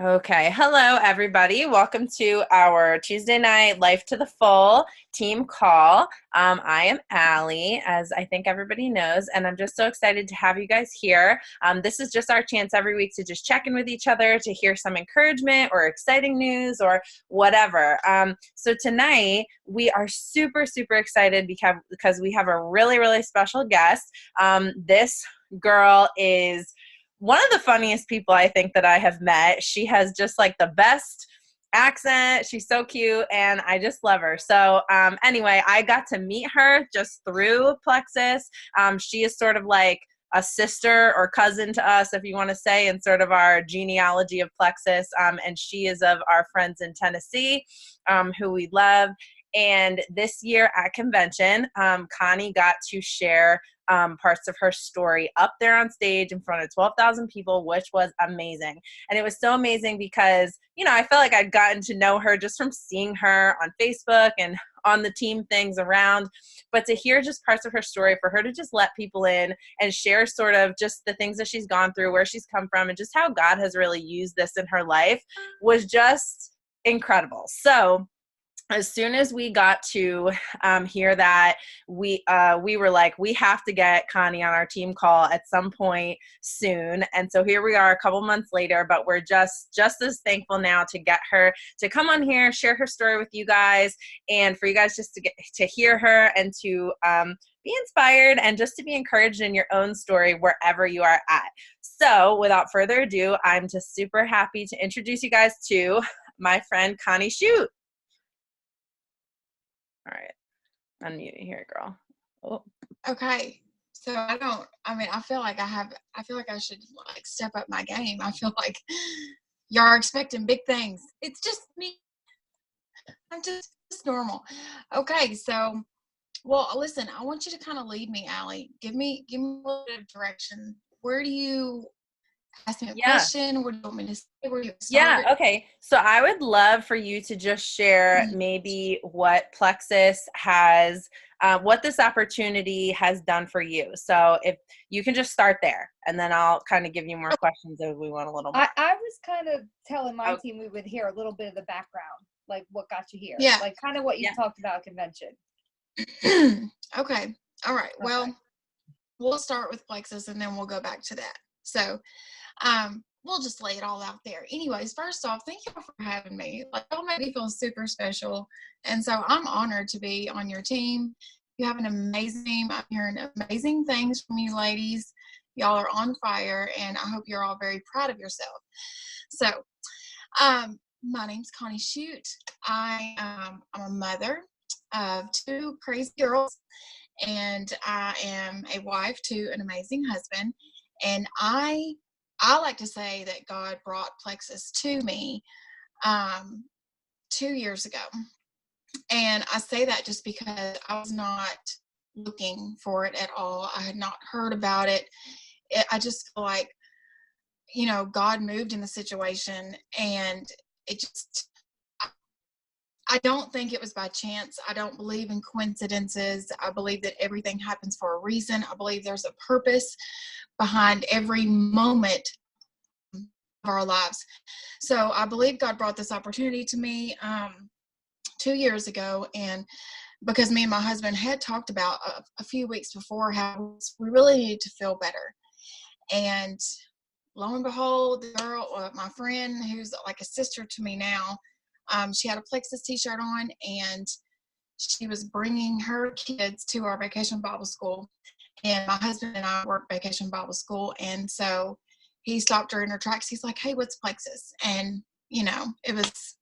Okay. Hello, everybody. Welcome to our Tuesday night Life to the Full team call. I am Allie, as I think everybody knows, and I'm just so excited to have you guys here. This is just our chance every week to just check in with each other, to hear some encouragement or exciting news or whatever. So tonight, we are super, super excited because we have a really, really special guest. This girl is one of the funniest people I think that I have met. She has just like the best accent. She's so cute and I just love her. So anyway, I got to meet her just through Plexus. She is sort of like a sister or cousin to us, if you want to say, in sort of our genealogy of Plexus. And she is of our friends in Tennessee, who we love. And this year at convention, Connie got to share parts of her story up there on stage in front of 12,000 people, which was amazing. And it was so amazing because, I felt like I'd gotten to know her just from seeing her on Facebook and on the team things around. But to hear just parts of her story, for her to just let people in and share sort of just the things that she's gone through, where she's come from, and just how God has really used this in her life was just incredible. So as soon as we got to hear that, we were like, we have to get Connie on our team call at some point soon. And so here we are a couple months later, but we're just as thankful now to get her to come on here, share her story with you guys, and for you guys just to get to hear her and to be inspired and just to be encouraged in your own story wherever you are at. So without further ado, I'm just super happy to introduce you guys to my friend Connie Shutt. All right. Unmute you here, girl. Oh. Okay. So I feel like I should like step up my game. I feel like y'all are expecting big things. It's just me. I'm just normal. Okay. So, well, listen, I want you to kind of lead me, Allie. Give me a little bit of direction. Where do you ask me a Yeah. question? What do you want me to say? Where do you Yeah. start? Okay. So I would love for you to just share maybe what Plexus has, what this opportunity has done for you. So if you can just start there, and then I'll kind of give you more questions if we want a little more. I was kind of telling my Okay. team we would hear a little bit of the background, like what got you here. Yeah. Like kind of what you talked about at convention. Okay. All right. Okay. Well, we'll start with Plexus and then we'll go back to that. So, we'll just lay it all out there. Anyways, first off, thank y'all for having me. Like, y'all made me feel super special. And so I'm honored to be on your team. You have an amazing team. I'm hearing amazing things from you ladies. Y'all are on fire, and I hope you're all very proud of yourself. So, my name's Connie Shutt. I'm a mother of two crazy girls, and I am a wife to an amazing husband. And I like to say that God brought Plexus to me 2 years ago. And I say that just because I was not looking for it at all. I had not heard about it. I just feel like, God moved in the situation, and it just, I don't think it was by chance. I don't believe in coincidences. I believe that everything happens for a reason. I believe there's a purpose behind every moment of our lives. So I believe God brought this opportunity to me 2 years ago, and because me and my husband had talked about a few weeks before how we really needed to feel better. And lo and behold, the girl, my friend, who's like a sister to me now, she had a Plexus t-shirt on, and she was bringing her kids to our vacation Bible school. And my husband and I work vacation Bible school. And so he stopped her in her tracks. He's like, "Hey, what's Plexus?" And, it was,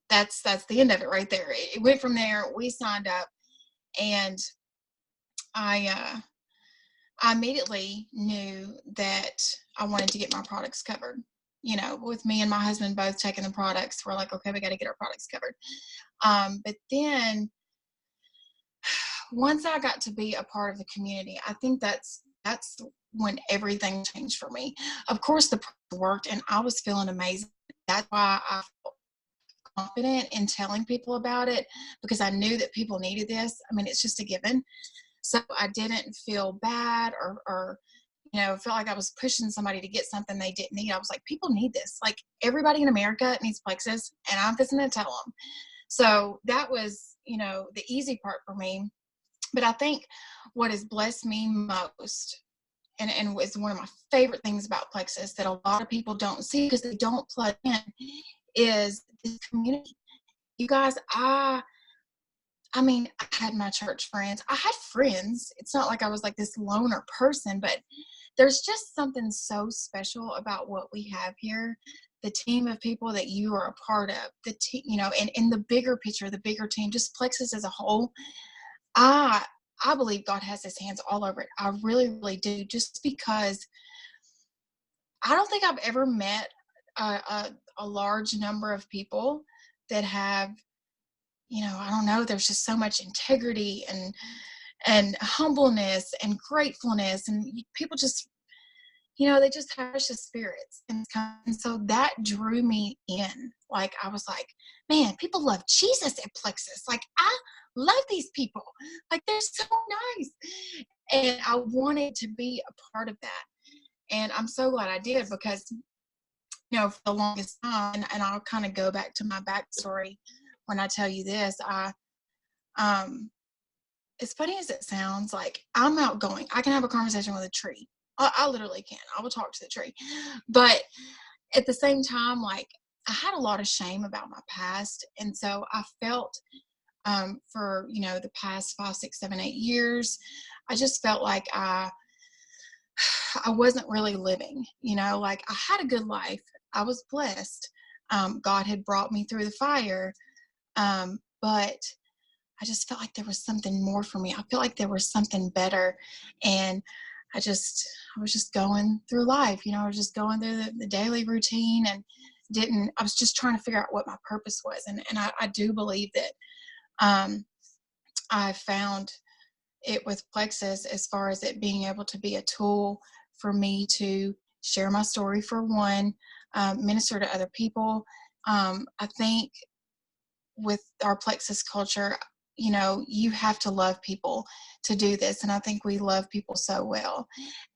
that's the end of it right there. It went from there. We signed up, and I immediately knew that I wanted to get my products covered. With me and my husband both taking the products, we're like, okay, we got to get our products covered. But then once I got to be a part of the community, I think that's when everything changed for me. Of course, the product worked, and I was feeling amazing. That's why I felt confident in telling people about it, because I knew that people needed this. I mean, it's just a given. So I didn't feel bad or felt like I was pushing somebody to get something they didn't need. I was like, people need this. Like, everybody in America needs plexus, and I'm just going to tell them. So that was, the easy part for me. But I think what has blessed me most, and is one of my favorite things about plexus that a lot of people don't see because they don't plug in, is this community. You guys, I mean, I had my church friends. I had friends. It's not like I was like this loner person, but there's just something so special about what we have here. The team of people that you are a part of, the team, and in the bigger picture, the bigger team, just Plexus as a whole. I believe God has his hands all over it. I really, really do. Just because I don't think I've ever met a large number of people that have, I don't know, there's just so much integrity and humbleness and gratefulness, and people just, they just have precious spirits. And so that drew me in. Like, I was like, man, people love Jesus at Plexus. Like, I love these people. Like, they're so nice. And I wanted to be a part of that. And I'm so glad I did, because, for the longest time, and I'll kind of go back to my backstory when I tell you this, as funny as it sounds, like, I'm outgoing. I can have a conversation with a tree. I literally can. I will talk to the tree. But at the same time, like, I had a lot of shame about my past. And so I felt, for, the past 5, 6, 7, 8 years, I just felt like I wasn't really living, like, I had a good life. I was blessed. God had brought me through the fire. But I just felt like there was something more for me. I felt like there was something better. And I was just going through life, I was just going through the daily routine, and I was just trying to figure out what my purpose was. And I do believe that, I found it with Plexus, as far as it being able to be a tool for me to share my story, for one, minister to other people. I think with our Plexus culture, you have to love people to do this. And I think we love people so well.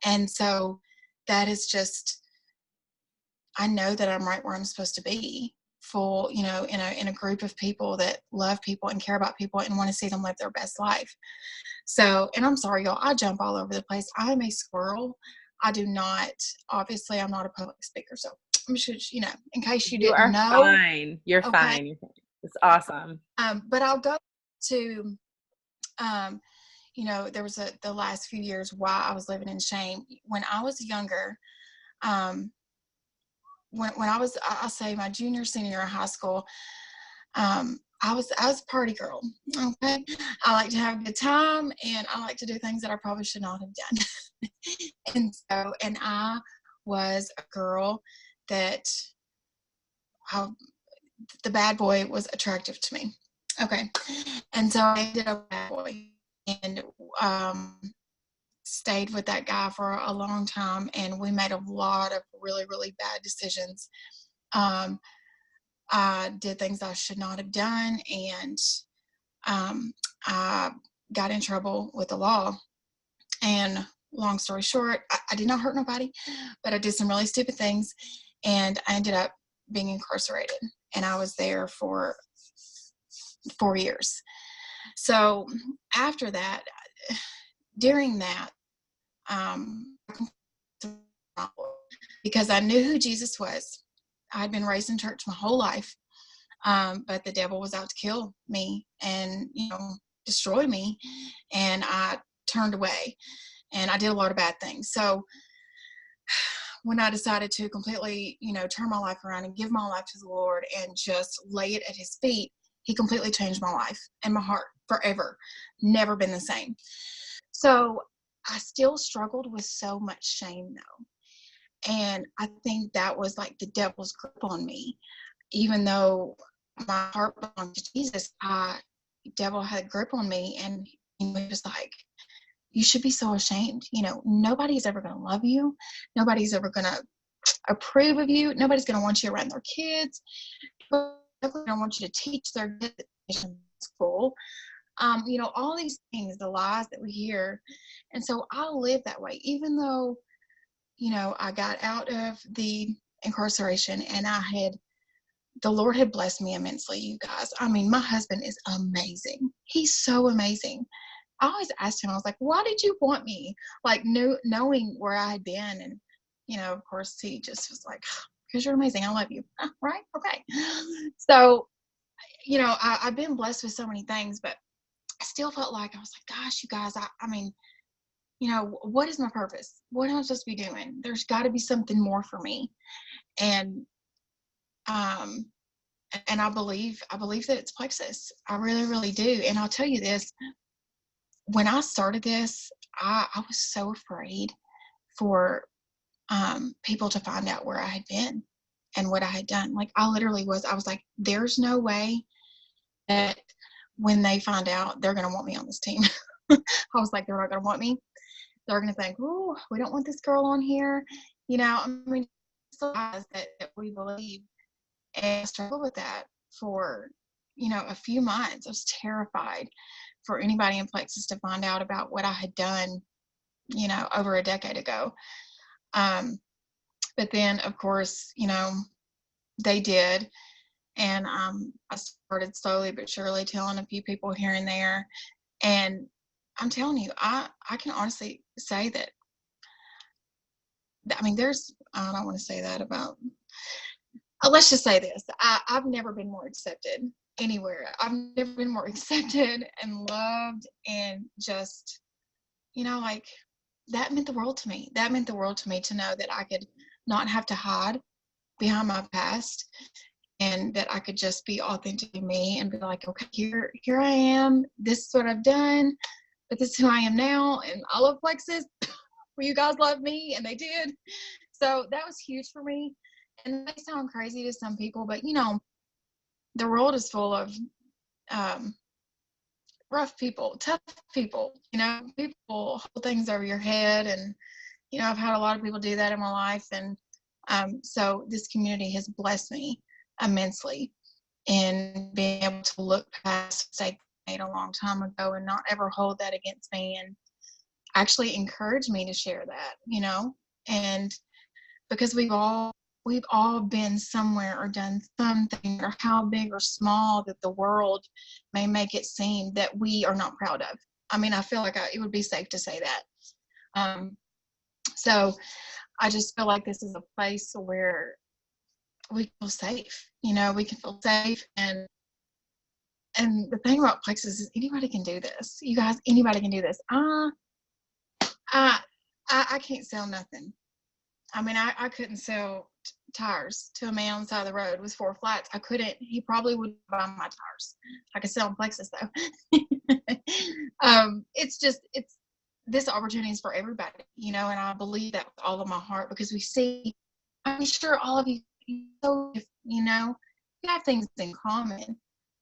And so that is just, I know that I'm right where I'm supposed to be, full, in a group of people that love people and care about people and want to see them live their best life. So, and I'm sorry, y'all, I jump all over the place. I'm a squirrel. I do not, obviously, I'm not a public speaker. So I'm just, in case you You didn't are know. fine. You're Okay. fine. It's awesome. But I'll go to, there was the last few years while I was living in shame. When I was younger, when I was, I'll say my junior, senior year of high school, I was a party girl. Okay. I like to have a good time, and I like to do things that I probably should not have done. and I was a girl that the bad boy was attractive to me. Okay. And so I ended up a bad boy, and stayed with that guy for a long time, and we made a lot of really, really bad decisions. I did things I should not have done, and I got in trouble with the law. And long story short, I did not hurt nobody, but I did some really stupid things, and I ended up being incarcerated, and I was there for 4 years. So after that, during that, because I knew who Jesus was. I'd been raised in church my whole life, but the devil was out to kill me and, destroy me, and I turned away, and I did a lot of bad things. So when I decided to completely, turn my life around and give my life to the Lord and just lay it at his feet, he completely changed my life and my heart forever. Never been the same. So I still struggled with so much shame, though. And I think that was like the devil's grip on me. Even though my heart belonged to Jesus, devil had a grip on me, and he was like, you should be so ashamed. Nobody's ever going to love you. Nobody's ever going to approve of you. Nobody's going to want you around their kids. They don't want you to teach their kids in school. All these things, the lies that we hear. And so I live that way, even though I got out of the incarceration, and the Lord had blessed me immensely, you guys. I mean, my husband is amazing. He's so amazing. I always asked him, I was like, why did you want me? Like, knowing where I had been. And, of course, he just was like, because you're amazing. I love you. Right? Okay. So, I've been blessed with so many things, but I still felt like, I was like, gosh, you guys, I mean, what is my purpose? What am I supposed to be doing? There's got to be something more for me. And, um, and I believe that it's plexus. I really, really do. And I'll tell you this, when I started this, I was so afraid for people to find out where I had been and what I had done. Like, I was like, there's no way that when they find out, they're going to want me on this team. I was like, they're not going to want me. They're going to think, oh, we don't want this girl on here. I mean, that we believe. And I struggled with that for, a few months. I was terrified for anybody in Plexus to find out about what I had done, over a decade ago. But then, of course, they did. And I started slowly but surely telling a few people here and there. And I'm telling you, I can honestly say that, I mean, I don't want to say that about, let's just say this. I've never been more accepted anywhere. I've never been more accepted and loved, and just, like, that meant the world to me. That meant the world to me, to know that I could not have to hide behind my past, and that I could just be authentically me and be like, okay, here I am. This is what I've done, but this is who I am now. And I love Plexus. Well, you guys love me, and they did. So that was huge for me. And it may sound crazy to some people, but the world is full of rough people, tough people. People hold things over your head, and I've had a lot of people do that in my life, and so this community has blessed me immensely in being able to look past mistakes made a long time ago and not ever hold that against me, and actually encourage me to share that, and because we've all been somewhere or done something, or how big or small that the world may make it seem, that we are not proud of. I mean, I feel like it would be safe to say that. So I just feel like this is a place where we feel safe. We can feel safe, and the thing about Plexus is anybody can do this. You guys, anybody can do this. I can't sell nothing. I mean, I couldn't sell tires to a man on the side of the road with 4 flats. I couldn't. He probably would buy my tires. I could sell in Plexus, though. It's this opportunity is for everybody, and I believe that with all of my heart, because we see, I'm sure all of you, you have things in common,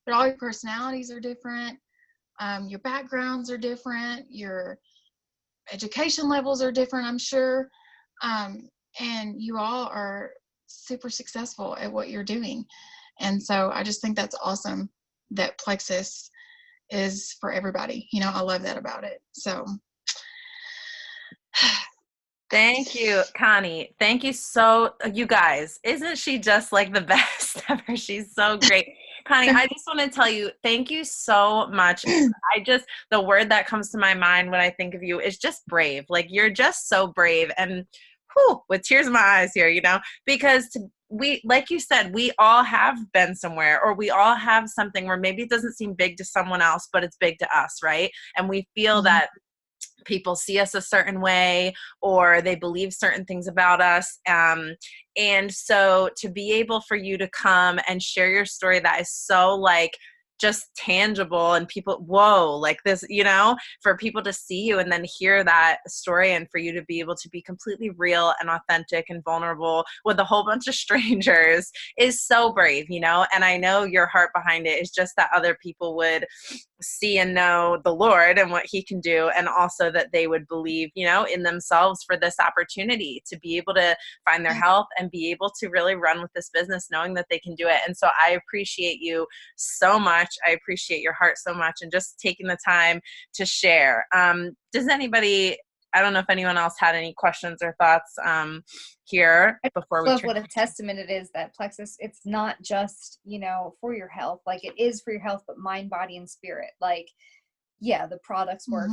but all your personalities are different. Your backgrounds are different. Your education levels are different, I'm sure. And you all are super successful at what you're doing. And so I just think that's awesome that Plexus is for everybody. I love that about it. So thank you, Connie. Thank you. You guys, isn't she just like the best ever? She's so great. Connie, I just want to tell you, thank you so much. The word that comes to my mind when I think of you is just brave. Like, you're just so brave, and with tears in my eyes here, because like you said, we all have been somewhere, or we all have something where maybe it doesn't seem big to someone else, but it's big to us, right? And we feel that people see us a certain way, or they believe certain things about us. And so to be able for you to come and share your story that is so like just tangible, and people, whoa, like this, for people to see you and then hear that story, and for you to be able to be completely real and authentic and vulnerable with a whole bunch of strangers is so brave, and I know your heart behind it is just that other people would see and know the Lord and what he can do, and also that they would believe, in themselves for this opportunity to be able to find their health and be able to really run with this business, knowing that they can do it. And so I appreciate you so much. I appreciate your heart so much, and just taking the time to share. Does anybody I don't know if anyone else had any questions or thoughts here I before we love turn. what a testament it is that Plexus, it's not just, for your health. Like, it is for your health, but mind, body, and spirit. Like, yeah, the products work.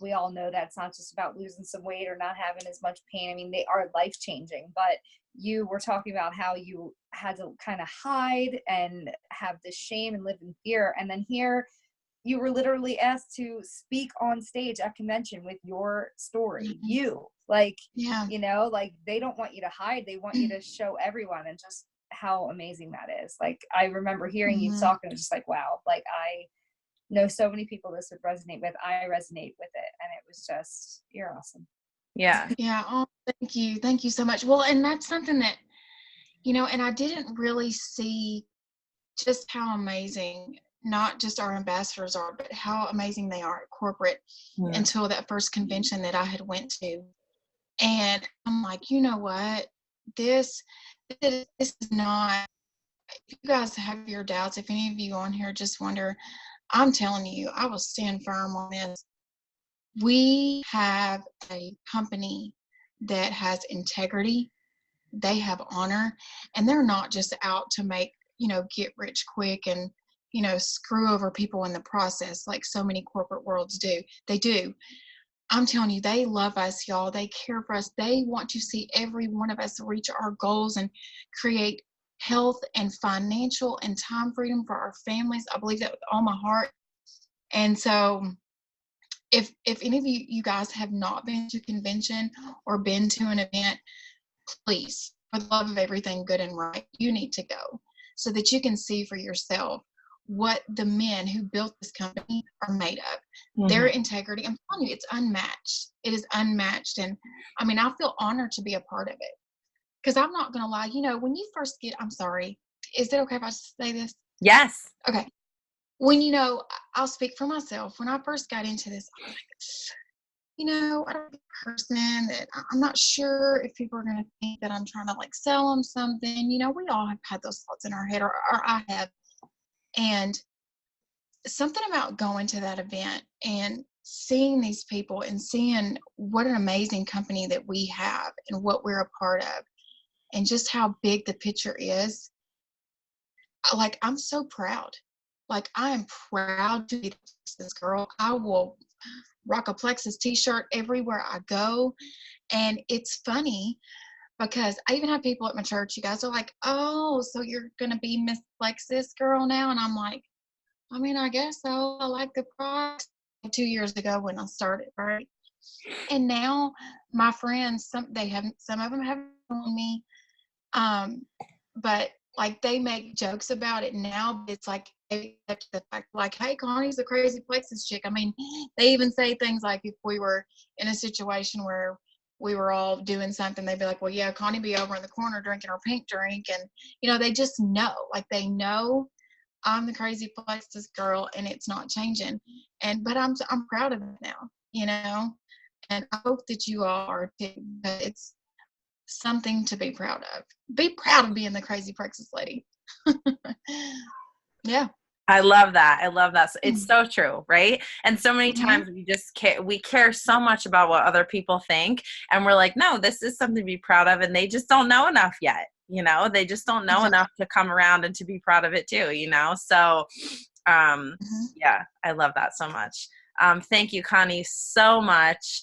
We all know that it's not just about losing some weight or not having as much pain. I mean, they are life changing, but you were talking about how you had to kind of hide and have this shame and live in fear. And then here you were literally asked to speak on stage at convention with your story. You, like, Yeah. like, they don't want you to hide. They want you to show everyone, and just how amazing that is. Like, I remember hearing you talk, and it was just like, wow, like, I know so many people this would resonate with. I resonate with it, and it was just, you're awesome. Yeah. Yeah. Oh, thank you. Thank you so much. Well, and that's something that, and I didn't really see just how amazing not just our ambassadors are, but how amazing they are at corporate until that first convention that I had went to. And I'm like, you know what? This is not, if you guys have your doubts, if any of you on here just wonder, I'm telling you, I will stand firm on this. We have a company that has integrity, they have honor, and they're not just out to make, get rich quick and, screw over people in the process like so many corporate worlds do. They do. I'm telling you, they love us, y'all. They care for us. They want to see every one of us reach our goals and create health and financial and time freedom for our families. I believe that with all my heart. And so if any of you guys have not been to a convention or been to an event, please, for the love of everything good and right, you need to go so that you can see for yourself what the men who built this company are made of. Their integrity, I'm telling you, it's unmatched. It is unmatched. And I mean, I feel honored to be a part of it. Because I'm not going to lie, when you first I'm sorry, is it okay if I say this? Yes. Okay. When, I'll speak for myself. When I first got into this, I was like, I don't be a person that I'm not sure if people are going to think that I'm trying to like sell them something. We all have had those thoughts in our head, or I have. And something about going to that event and seeing these people and seeing what an amazing company that we have and what we're a part of and just how big the picture is. Like, I'm so proud. Like, I am proud to be this girl. I will rock a Plexus t-shirt everywhere I go. And it's funny because I even have people at my church, you guys are like, oh, so you're going to be Miss Plexus girl now? And I'm like, I mean, I guess so. I like the products 2 years ago when I started, right? And now my friends, some of them haven't known me. But like, they make jokes about it now. It's like, the fact, like, hey, Connie's a crazy Plexus chick. I mean, they even say things like, if we were in a situation where we were all doing something, they'd be like, well, yeah, Connie be over in the corner drinking her pink drink. And, they just know, like, they know I'm the crazy Plexus girl and it's not changing. But I'm proud of it now, and I hope that you all are too. But it's something to be proud of. Be proud of being the crazy Plexus lady. Yeah. I love that. So it's so true, right? And so many times we care so much about what other people think, and we're like, no, this is something to be proud of, and they just don't know enough yet. They just don't know enough to come around and to be proud of it too. So, yeah, I love that so much. Thank you, Connie, so much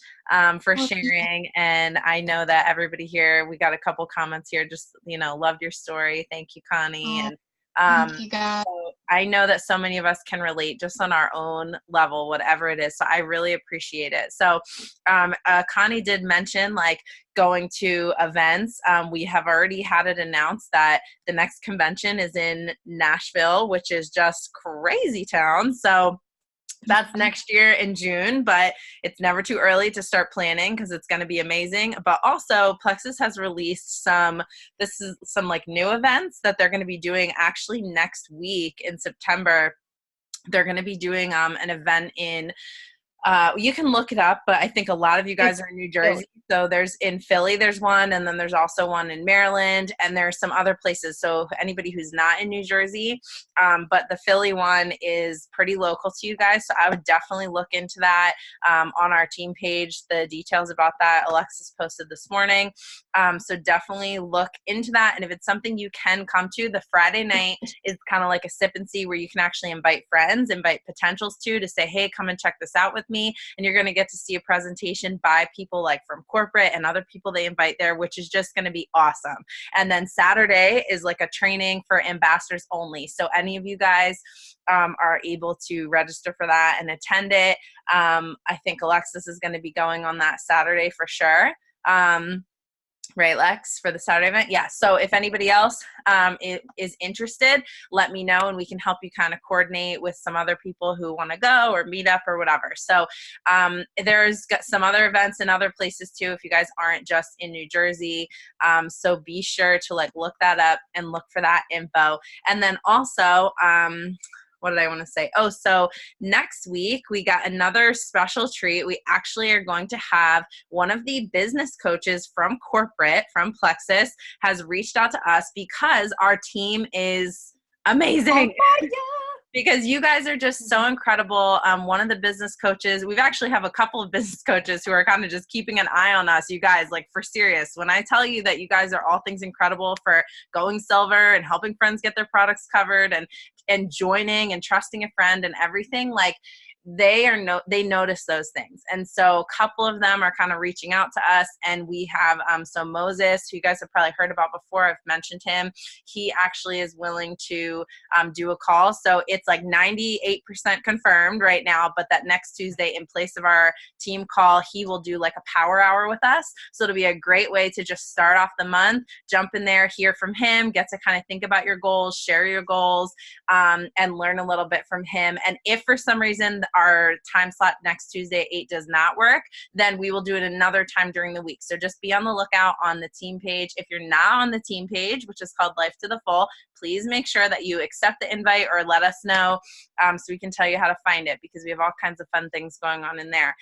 for sharing. And I know that everybody here, we got a couple comments here, just, loved your story. Thank you, Connie. And thank you, guys. so I know that so many of us can relate just on our own level, whatever it is. So I really appreciate it. So Connie did mention like going to events. We have already had it announced that the next convention is in Nashville, which is just crazy town. So that's next year in June, but it's never too early to start planning because it's going to be amazing. But also Plexus has released some like new events that they're going to be doing actually next week in September. They're going to be doing an event in You can look it up, but I think a lot of you guys are in New Jersey. So there's in Philly, there's one, and then there's also one in Maryland, and there's some other places. So anybody who's not in New Jersey, but the Philly one is pretty local to you guys. So I would definitely look into that on our team page. The details about that, Alexis posted this morning. So definitely look into that. And if it's something you can come to, the Friday night is kind of like a sip and see where you can actually invite friends, invite potentials to say, hey, come and check this out with me. And you're going to get to see a presentation by people like from corporate and other people they invite there, which is just going to be awesome. And then Saturday is like a training for ambassadors only. So any of you guys are able to register for that and attend it. I think Alexis is going to be going on that Saturday for sure. Right, Lex, for the Saturday event? Yeah. So if anybody else is interested, let me know and we can help you kind of coordinate with some other people who want to go or meet up or whatever. So there's got some other events in other places too if you guys aren't just in New Jersey. So be sure to like look that up and look for that info. And then also, what did I want to say? Oh, so next week we got another special treat. We actually are going to have one of the business coaches from corporate, from Plexus, has reached out to us because our team is amazing. Oh, yeah. Because you guys are just so incredible. One of the business coaches, we've actually have a couple of business coaches who are kind of just keeping an eye on us. You guys, like for serious, when I tell you that you guys are all things incredible for going silver and helping friends get their products covered and joining and trusting a friend and everything, like they notice those things. And so a couple of them are kind of reaching out to us, and we have so Moses, who you guys have probably heard about before, I've mentioned him. He actually is willing to do a call. So it's like 98% confirmed right now, but that next Tuesday, in place of our team call, he will do like a power hour with us. So it'll be a great way to just start off the month, jump in there, hear from him, get to kind of think about your goals, share your goals, and learn a little bit from him. And if for some reason our time slot next Tuesday at 8 does not work, then we will do it another time during the week. So just be on the lookout on the team page. If you're not on the team page, which is called Life to the Full, please make sure that you accept the invite or let us know so we can tell you how to find it, because we have all kinds of fun things going on in there.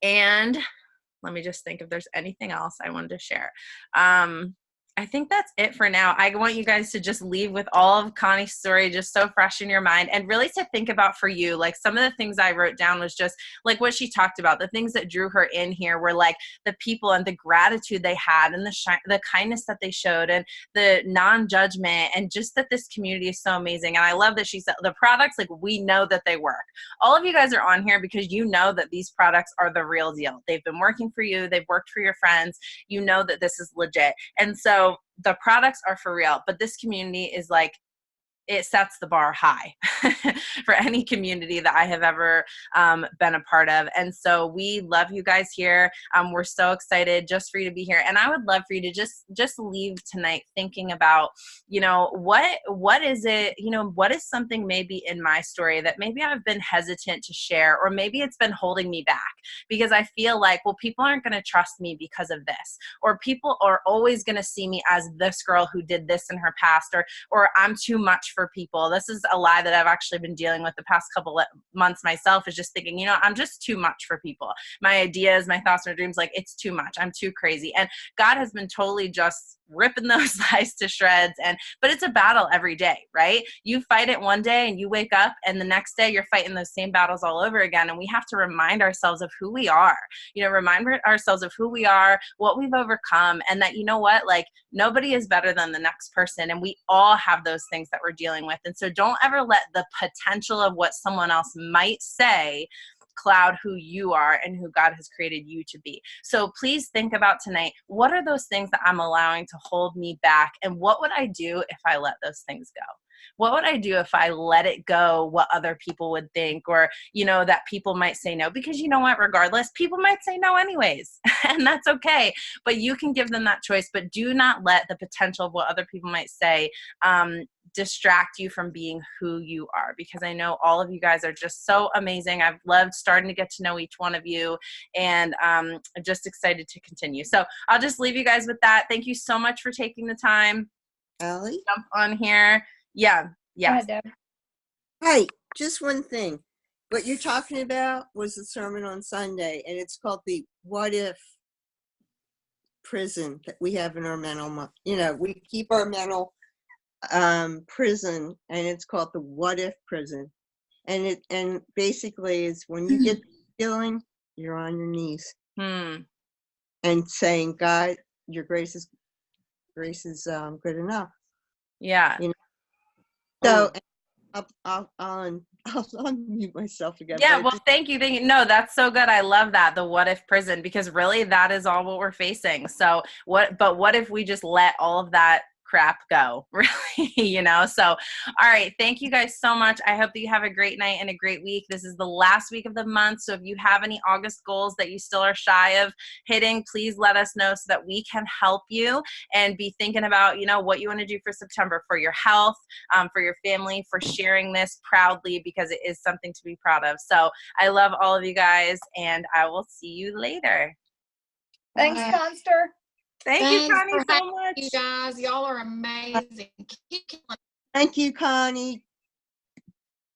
And let me just think if there's anything else I wanted to share. I think that's it for now. I want you guys to just leave with all of Connie's story just so fresh in your mind, and really to think about for you. Like some of the things I wrote down was just like what she talked about. The things that drew her in here were like the people and the gratitude they had, and the kindness that they showed, and the non-judgment, and just that this community is so amazing. And I love that she said the products, like we know that they work. All of you guys are on here because you know that these products are the real deal. They've been working for you. They've worked for your friends. You know that this is legit. And so the products are for real, but this community is like, it sets the bar high for any community that I have ever been a part of. And so we love you guys here. We're so excited just for you to be here. And I would love for you to just leave tonight thinking about, you know, what is it, you know, what is something maybe in my story that maybe I've been hesitant to share, or maybe it's been holding me back because I feel like, well, people aren't going to trust me because of this, or people are always going to see me as this girl who did this in her past, or I'm too much for people. This is a lie that I've actually been dealing with the past couple of months myself, is just thinking, you know, I'm just too much for people. My ideas, my thoughts, my dreams, like it's too much. I'm too crazy. And God has been totally just ripping those lies to shreds. But it's a battle every day, right? You fight it one day and you wake up, and the next day you're fighting those same battles all over again. And we have to remind ourselves of who we are, you know, remind ourselves of who we are, what we've overcome, and that, you know what, like nobody is better than the next person. And we all have those things that we're dealing with. And so don't ever let the potential of what someone else might say cloud who you are and who God has created you to be. So please think about tonight, what are those things that I'm allowing to hold me back? And what would I do if I let those things go? What would I do if I let it go, what other people would think, or, you know, that people might say no? Because you know what, regardless, people might say no anyways, and that's okay. But you can give them that choice, but do not let the potential of what other people might say distract you from being who you are, because I know all of you guys are just so amazing. I've loved starting to get to know each one of you, and I'm just excited to continue. So I'll just leave you guys with that. Thank you so much for taking the time. Allie? Jump on here. Yeah. Go ahead, Deb. Hi, just one thing. What you're talking about was the sermon on Sunday, and it's called the What If prison that we have in our mental, we keep our mental prison, and it's called the What If prison. And basically is when you get the feeling, you're on your knees and saying, God, your grace is good enough. Yeah. So I'll unmute myself again. Yeah, well, thank you. No, that's so good. I love that, the what if prison, because really that is all what we're facing. So what if we just let all of that crap go, really, So, all right. Thank you guys so much. I hope that you have a great night and a great week. This is the last week of the month. So if you have any August goals that you still are shy of hitting, please let us know so that we can help you and be thinking about, what you want to do for September, for your health, for your family, for sharing this proudly, because it is something to be proud of. So I love all of you guys, and I will see you later. Thanks, Conster. Thank you, Connie, so much. You guys, y'all are amazing. Thank you, Connie.